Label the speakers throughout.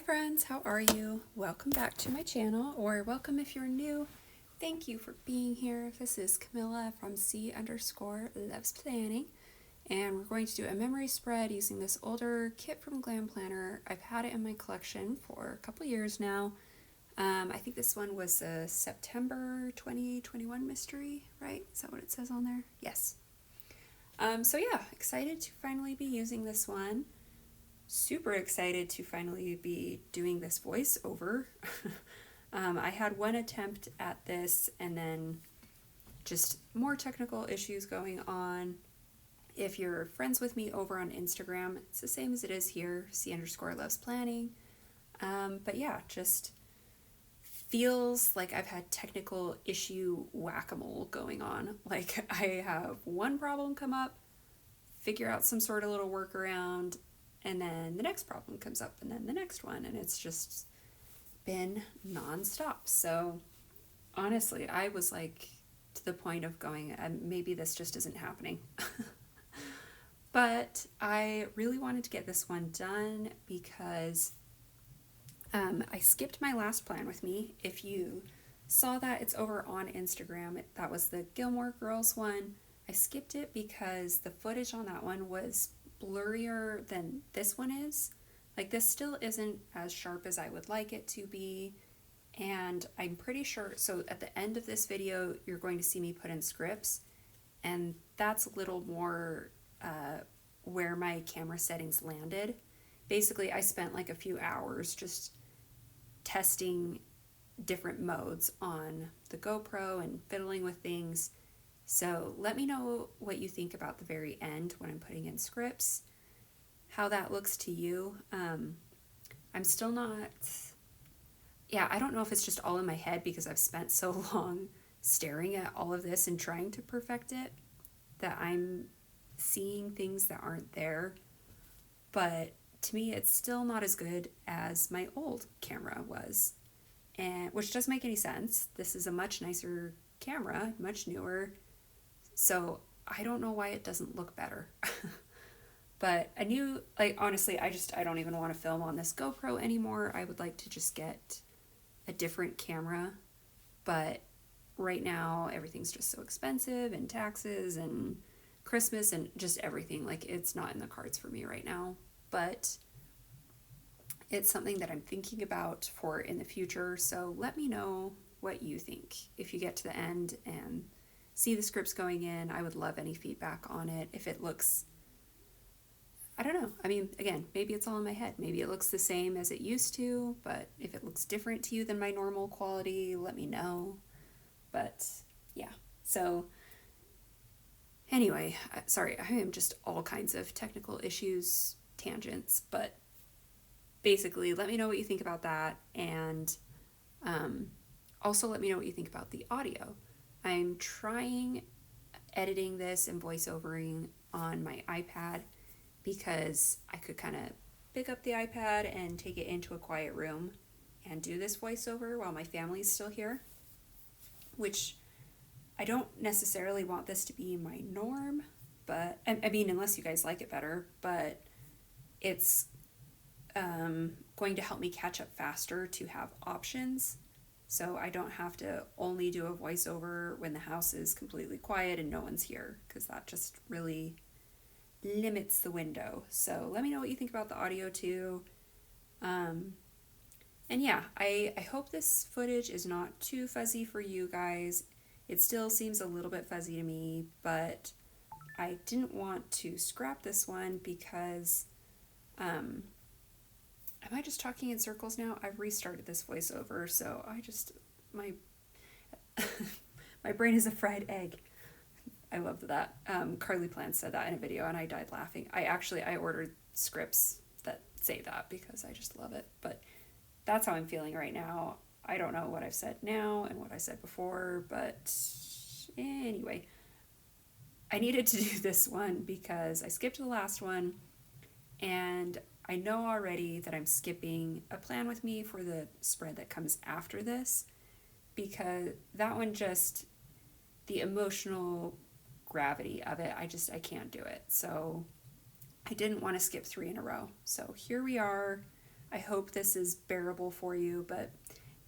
Speaker 1: friends, how are you? Welcome back to my channel, or welcome if you're new. Thank you for being here. This is Camilla from C_Loves Planning, and we're going to do a memory spread using this older kit from Glam Planner. I've had it in my collection for a couple years now. I think this one was a September 2021 mystery, right? Is that what it says on there? Yes. So yeah, excited to finally be using this one. Super excited to finally be doing this voiceover. I had one attempt at this and then just more technical issues going on. If you're friends with me over on Instagram, it's the same as it is here, C_Loves Planning. But yeah, just feels like I've had technical issue whack-a-mole going on. Like I have one problem come up, figure out some sort of little workaround, and then the next problem comes up, and then the next one, and it's just been nonstop. So honestly, I was like to the point of going, maybe this just isn't happening. But I really wanted to get this one done because I skipped my last plan with me. If you saw that, it's over on Instagram. That was the Gilmore Girls one. I skipped it because the footage on that one was blurrier than this one is. Like, this still isn't as sharp as I would like it to be, and I'm pretty sure, so at the end of this video you're going to see me put in scripts, and that's a little more where my camera settings landed. Basically, I spent like a few hours just testing different modes on the GoPro and fiddling with things. So let me know what you think about the very end when I'm putting in scripts, how that looks to you. I'm still not, I don't know if it's just all in my head because I've spent so long staring at all of this and trying to perfect it that I'm seeing things that aren't there. But to me, it's still not as good as my old camera was, and which doesn't make any sense. This is a much nicer camera, much newer. So I don't know why it doesn't look better. But I knew, like, honestly, I don't even want to film on this GoPro anymore. I would like to just get a different camera. But right now, everything's just so expensive, and taxes and Christmas and just everything. Like, it's not in the cards for me right now. But it's something that I'm thinking about for in the future. So let me know what you think. If you get to the end and see the scripts going in, I would love any feedback on it. If it looks, I don't know. I mean, again, maybe it's all in my head. Maybe it looks the same as it used to, but if it looks different to you than my normal quality, let me know. But yeah, so anyway, sorry, I am just all kinds of technical issues, tangents, but basically let me know what you think about that, and also let me know what you think about the audio. I'm trying editing this and voiceovering on my iPad because I could kind of pick up the iPad and take it into a quiet room and do this voiceover while my family's still here, which I don't necessarily want this to be my norm, but I mean, unless you guys like it better, but it's going to help me catch up faster to have options. So I don't have to only do a voiceover when the house is completely quiet and no one's here, because that just really limits the window. So let me know what you think about the audio too. And yeah, I hope this footage is not too fuzzy for you guys. It still seems a little bit fuzzy to me, but I didn't want to scrap this one because am I just talking in circles now? I've restarted this voiceover, so my brain is a fried egg. I loved that. Carly Plant said that in a video, and I died laughing. I ordered scripts that say that because I just love it. But that's how I'm feeling right now. I don't know what I've said now and what I said before, but anyway, I needed to do this one because I skipped the last one, and I know already that I'm skipping a plan with me for the spread that comes after this, because that one, just the emotional gravity of it, I can't do it. So I didn't want to skip 3 in a row. So here we are. I hope this is bearable for you, but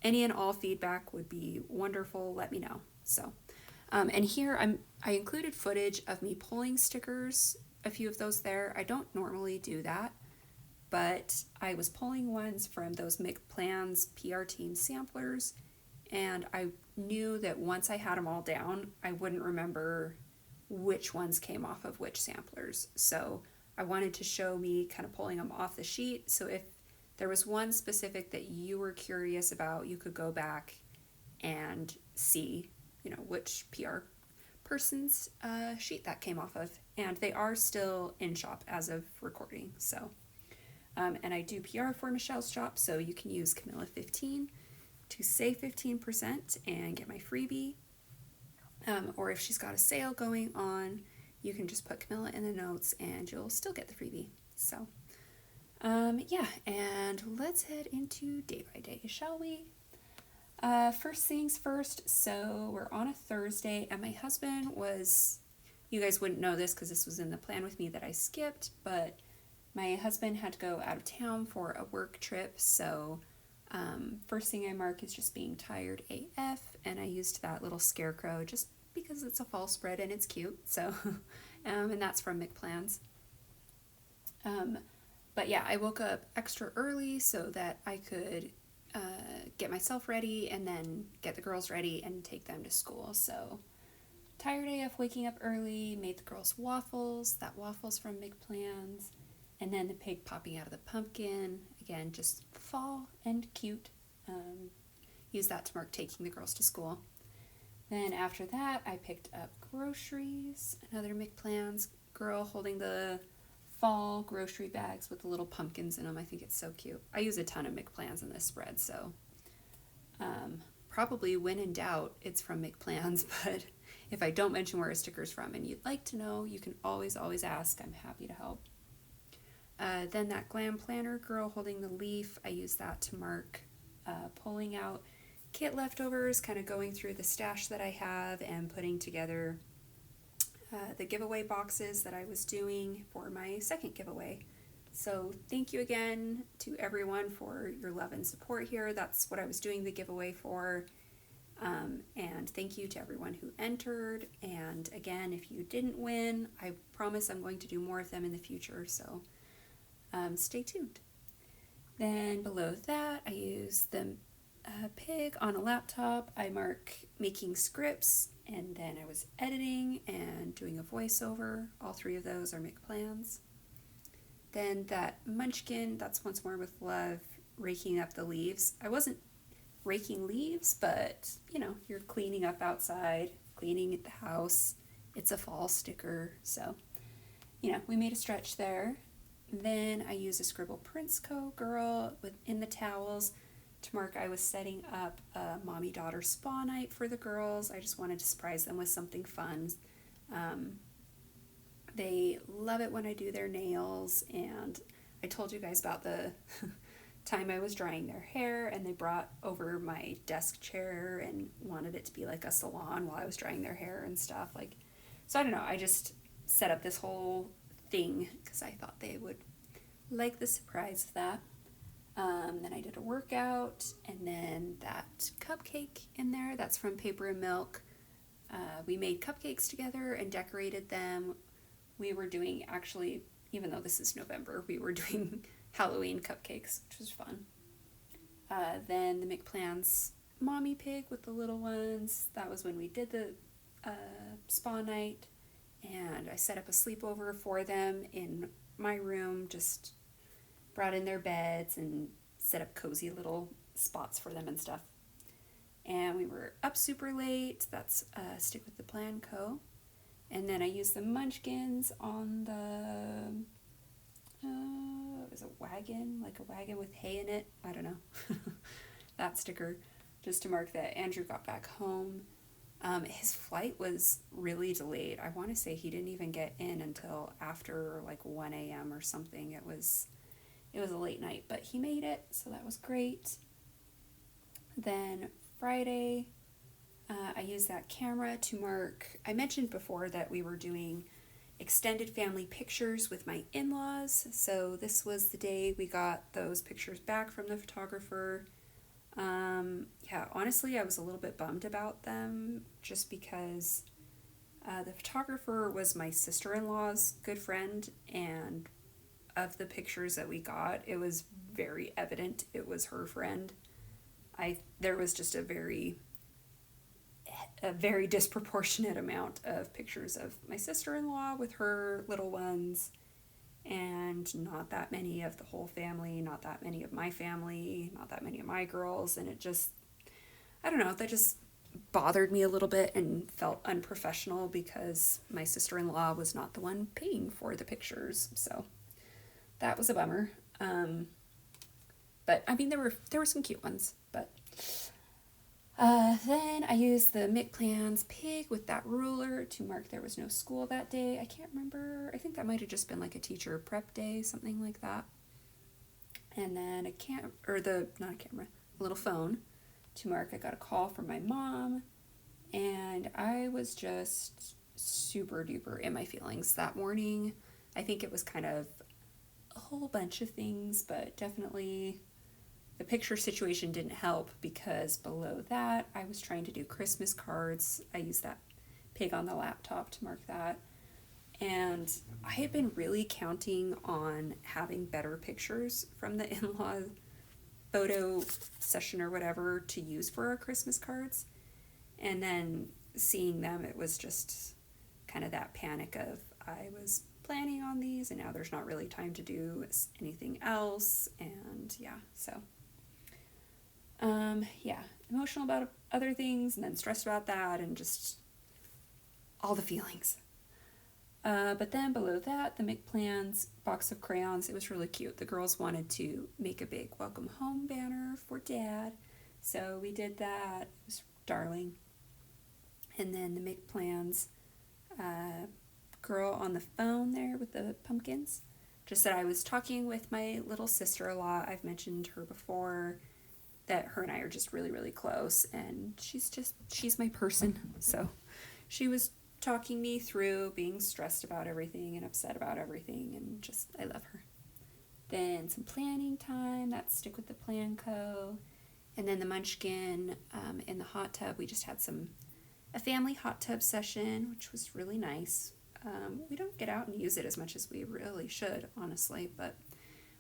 Speaker 1: any and all feedback would be wonderful. Let me know. So, and here I included footage of me pulling stickers, a few of those there. I don't normally do that, but I was pulling ones from those McPlans PR Team samplers, and I knew that once I had them all down, I wouldn't remember which ones came off of which samplers. So I wanted to show me kind of pulling them off the sheet. So if there was one specific that you were curious about, you could go back and see, which PR person's sheet that came off of. And they are still in shop as of recording. So, and I do PR for Michelle's shop, so you can use Camilla15 to save 15% and get my freebie. Or if she's got a sale going on, you can just put Camilla in the notes and you'll still get the freebie. So, yeah, and let's head into day by day, shall we? First things first, so we're on a Thursday, and my husband was, you guys wouldn't know this because this was in the plan with me that I skipped, but my husband had to go out of town for a work trip, so first thing I mark is just being tired AF, and I used that little scarecrow just because it's a fall spread and it's cute, so, and that's from McPlans. But yeah, I woke up extra early so that I could get myself ready and then get the girls ready and take them to school. So tired AF waking up early, made the girls waffles, that waffles from McPlans, and then the pig popping out of the pumpkin. Again, just fall and cute. Use that to mark taking the girls to school. Then after that, I picked up groceries, another McPlans girl holding the fall grocery bags with the little pumpkins in them. I think it's so cute. I use a ton of McPlans in this spread, so probably when in doubt, it's from McPlans, but if I don't mention where a sticker's from and you'd like to know, you can always ask. I'm happy to help. Then that Glam planner girl holding the leaf, I use that to mark pulling out kit leftovers, kind of going through the stash that I have and putting together the giveaway boxes that I was doing for my second giveaway. So thank you again to everyone for your love and support here. That's what I was doing the giveaway for. And thank you to everyone who entered. And again, if you didn't win, I promise I'm going to do more of them in the future. So stay tuned. Then below that, I use the pig on a laptop. I mark making scripts, and then I was editing and doing a voiceover. All three of those are McPlans. Then that munchkin, that's Once More with Love, raking up the leaves. I wasn't raking leaves, but you're cleaning up outside, cleaning at the house. It's a fall sticker, so we made a stretch there. Then I used a Scribble Prince Co. girl in the towels to mark I was setting up a mommy-daughter spa night for the girls. I just wanted to surprise them with something fun. They love it when I do their nails, and I told you guys about the time I was drying their hair, and they brought over my desk chair and wanted it to be like a salon while I was drying their hair and stuff. So I don't know, I just set up this whole thing because I thought they would like the surprise of that. Then I did a workout, and then that cupcake in there, that's from Paper and Milk. We made cupcakes together and decorated them. We were doing, actually, even though this is November, we were doing Halloween cupcakes, which was fun. Then the McPlans mommy pig with the little ones, that was when we did the spa night, and I set up a sleepover for them in my room, just brought in their beds and set up cozy little spots for them and stuff. And we were up super late. That's Stick with the Plan Co. And then I used the munchkins on the, it was a wagon, like a wagon with hay in it. I don't know. That sticker, just to mark that Andrew got back home. His flight was really delayed. I want to say he didn't even get in until after like 1 a.m. or something. It was a late night, but he made it, so that was great. Then Friday, I used that camera to mark, I mentioned before that we were doing extended family pictures with my in-laws. So this was the day we got those pictures back from the photographer. Yeah, honestly, I was a little bit bummed about them just because the photographer was my sister-in-law's good friend, and of the pictures that we got, it was very evident it was her friend. There was just a very disproportionate amount of pictures of my sister-in-law with her little ones, and not that many of the whole family, not that many of my family, not that many of my girls, and it just, I don't know, that just bothered me a little bit and felt unprofessional because my sister-in-law was not the one paying for the pictures, so that was a bummer. But I mean, there were some cute ones, but then I used the McPlans pig with that ruler to mark there was no school that day. I can't remember. I think that might have just been like a teacher prep day, something like that. And then a little phone to mark I got a call from my mom, and I was just super duper in my feelings that morning. I think it was kind of a whole bunch of things, but definitely the picture situation didn't help because below that I was trying to do Christmas cards. I used that pig on the laptop to mark that. And I had been really counting on having better pictures from the in-law photo session or whatever to use for our Christmas cards. And then seeing them, it was just kind of that panic of I was planning on these and now there's not really time to do anything else. And yeah, so yeah, emotional about other things and then stressed about that and just all the feelings. But then below that, the McPlans box of crayons, it was really cute. The girls wanted to make a big welcome home banner for Dad, so we did that. It was darling. And then the McPlans girl on the phone there with the pumpkins just said I was talking with my little sister-in-law. I've mentioned her before, that her and I are just really, really close, and she's my person. So she was talking me through being stressed about everything and upset about everything, and just, I love her. Then some planning time, that's Stick with the Plan Co. And then the Munchkin in the hot tub, we just had a family hot tub session, which was really nice. We don't get out and use it as much as we really should, honestly, but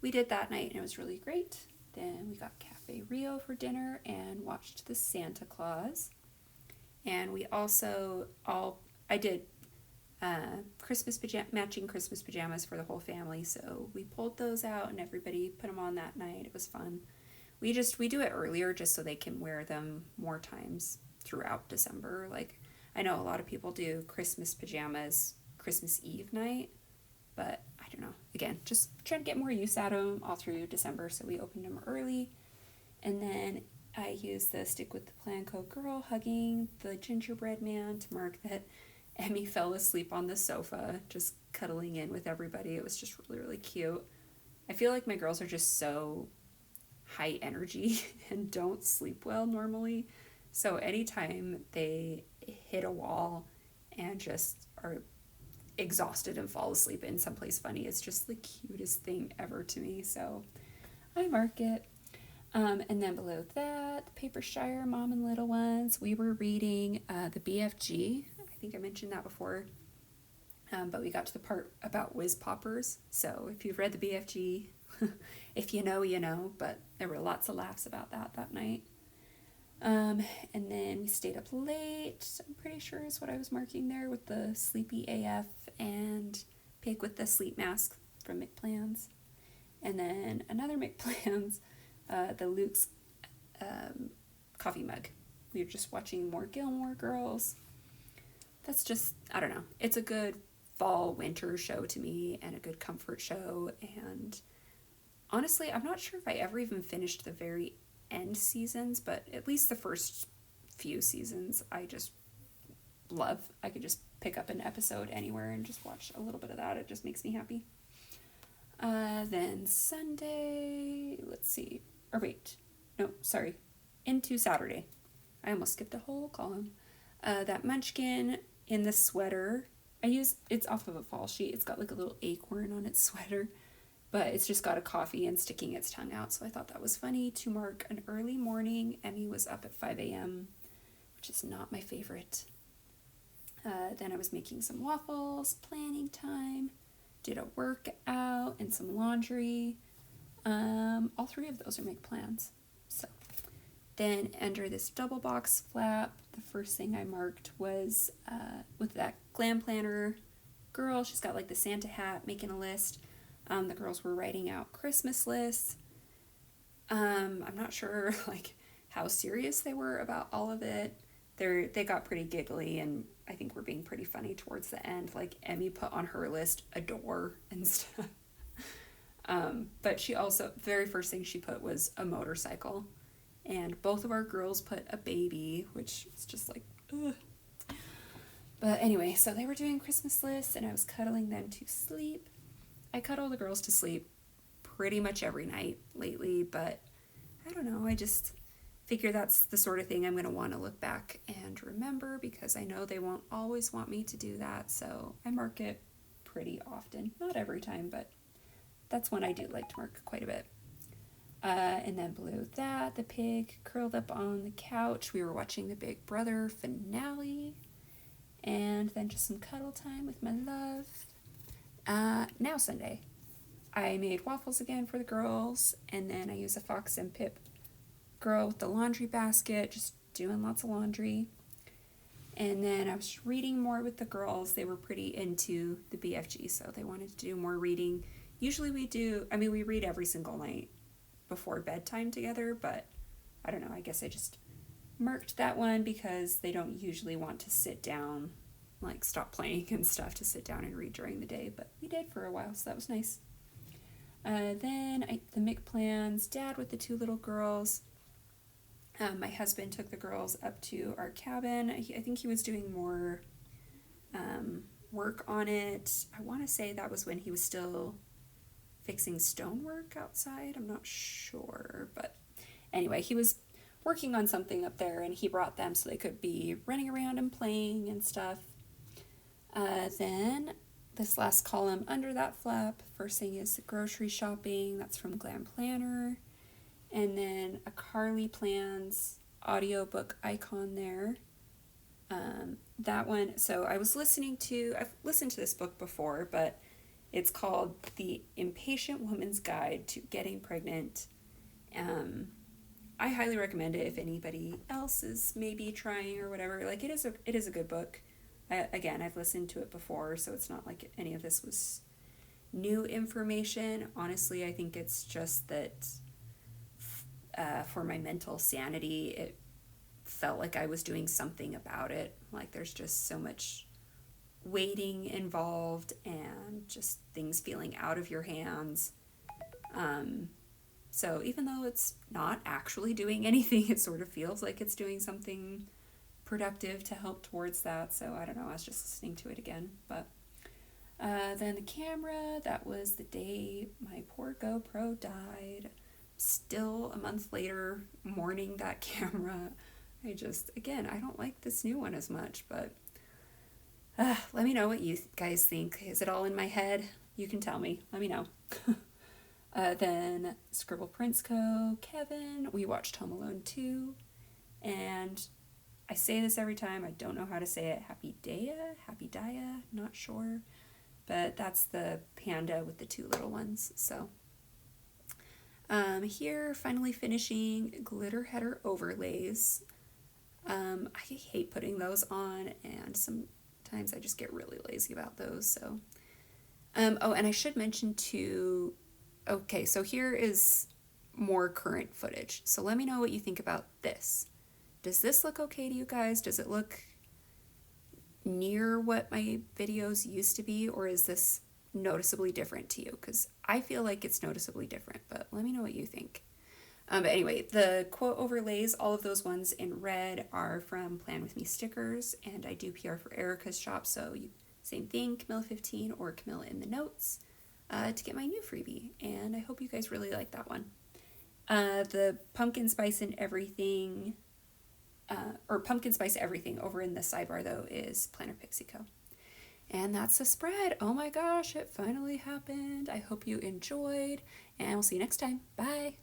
Speaker 1: we did that night and it was really great. Then we got Cafe Rio for dinner and watched the Santa Claus. And we also I did matching Christmas pajamas for the whole family, so we pulled those out and everybody put them on that night. It was fun. We do it earlier just so they can wear them more times throughout December. Like, I know a lot of people do Christmas pajamas Christmas Eve night, but I don't know. Again, just trying to get more use out of them all through December, so we opened them early. And then I used the Stick with the Plan Co. girl hugging the gingerbread man to mark that Emmy fell asleep on the sofa, just cuddling in with everybody. It was just really, really cute. I feel like my girls are just so high energy and don't sleep well normally. So anytime they hit a wall and just are exhausted and fall asleep in someplace funny, it's just the cutest thing ever to me. So I mark it. And then below that, the Paper Shire Mom and Little Ones, we were reading the BFG. I think I mentioned that before. But we got to the part about whiz poppers. So if you've read the BFG, if you know, you know. But there were lots of laughs about that night. And then we stayed up late, I'm pretty sure is what I was marking there, with the Sleepy AF and Pig with the sleep mask from McPlans. And then another McPlans, the Luke's coffee mug. We were just watching more Gilmore Girls. That's just, I don't know. It's a good fall winter show to me and a good comfort show. And honestly, I'm not sure if I ever even finished the very end seasons, but at least the first few seasons I just love. I could just pick up an episode anywhere and just watch a little bit of that. It just makes me happy. Then Sunday, into Saturday. I almost skipped a whole column. That Munchkin in the sweater it's off of a fall sheet. It's got like a little acorn on its sweater, but it's just got a coffee and sticking its tongue out. So I thought that was funny to mark an early morning. Emmy was up at 5 a.m., which is not my favorite. Then I was making some waffles, planning time, did a workout and some laundry. All three of those are make plans. So then under this double box flap, the first thing I marked was with that Glam planner girl. She's got like the Santa hat, making a list. The girls were writing out Christmas lists. I'm not sure like how serious they were about all of it. They got pretty giggly, and I think were being pretty funny towards the end. Like Emmy put on her list a door and stuff. But she also, very first thing she put was a motorcycle. And both of our girls put a baby, which is just like, ugh. But anyway, so they were doing Christmas lists, and I was cuddling them to sleep. I cuddle the girls to sleep pretty much every night lately, but I don't know, I just figure that's the sort of thing I'm going to want to look back and remember, because I know they won't always want me to do that, so I mark it pretty often. Not every time, but that's one I do like to mark quite a bit. And then below that, the pig curled up on the couch. We were watching the Big Brother finale, and then just some cuddle time with my love. Now Sunday, I made waffles again for the girls, and then I used a Fox and Pip girl with the laundry basket, just doing lots of laundry. And then I was reading more with the girls. They were pretty into the BFG, so they wanted to do more reading. Usually we read every single night before bedtime together, but I don't know, I guess I just marked that one because they don't usually want to sit down, like stop playing and stuff to sit down and read during the day, but we did for a while, so that was nice. Then the Mick plans, Dad with the two little girls. My husband took the girls up to our cabin. I think he was doing more work on it. I want to say that was when he was still fixing stonework outside. I'm not sure, but anyway, he was working on something up there, and he brought them so they could be running around and playing and stuff. Then this last column under that flap, first thing is the grocery shopping. That's from Glam Planner. And then a Carly Plans audiobook icon there. That one, so I've listened to this book before, but it's called The Impatient Woman's Guide to Getting Pregnant. I highly recommend it if anybody else is maybe trying or whatever. Like, it is a good book. Again, I've listened to it before, so it's not like any of this was new information. Honestly, I think it's just that for my mental sanity, it felt like I was doing something about it. Like, there's just so much waiting involved and just things feeling out of your hands. So even though it's not actually doing anything, it sort of feels like it's doing something productive to help towards that. So I don't know, I was just listening to it again. But then the camera, that was the day my poor GoPro died. Still a month later, mourning that camera. I don't like this new one as much, but let me know what you guys think. Is it all in my head? You can tell me. Let me know. Then Scribble Prince Co., Kevin, we watched Home Alone 2, and I say this every time, I don't know how to say it, Happy Daya, not sure, but that's the panda with the two little ones. So here, finally finishing glitter header overlays. I hate putting those on, and sometimes I just get really lazy about those, so. And I should mention too, okay, so here is more current footage. So let me know what you think about this. Does this look okay to you guys? Does it look near what my videos used to be, or is this noticeably different to you? Because I feel like it's noticeably different, but let me know what you think. But anyway, the quote overlays, all of those ones in red are from Plan With Me stickers, and I do PR for Erica's shop, so same thing, Camilla15 or Camilla in the notes to get my new freebie, and I hope you guys really like that one. The pumpkin spice and everything, or pumpkin spice everything over in the sidebar though, is Planner Pixie Co. And that's the spread. Oh my gosh, it finally happened. I hope you enjoyed, and we'll see you next time. Bye.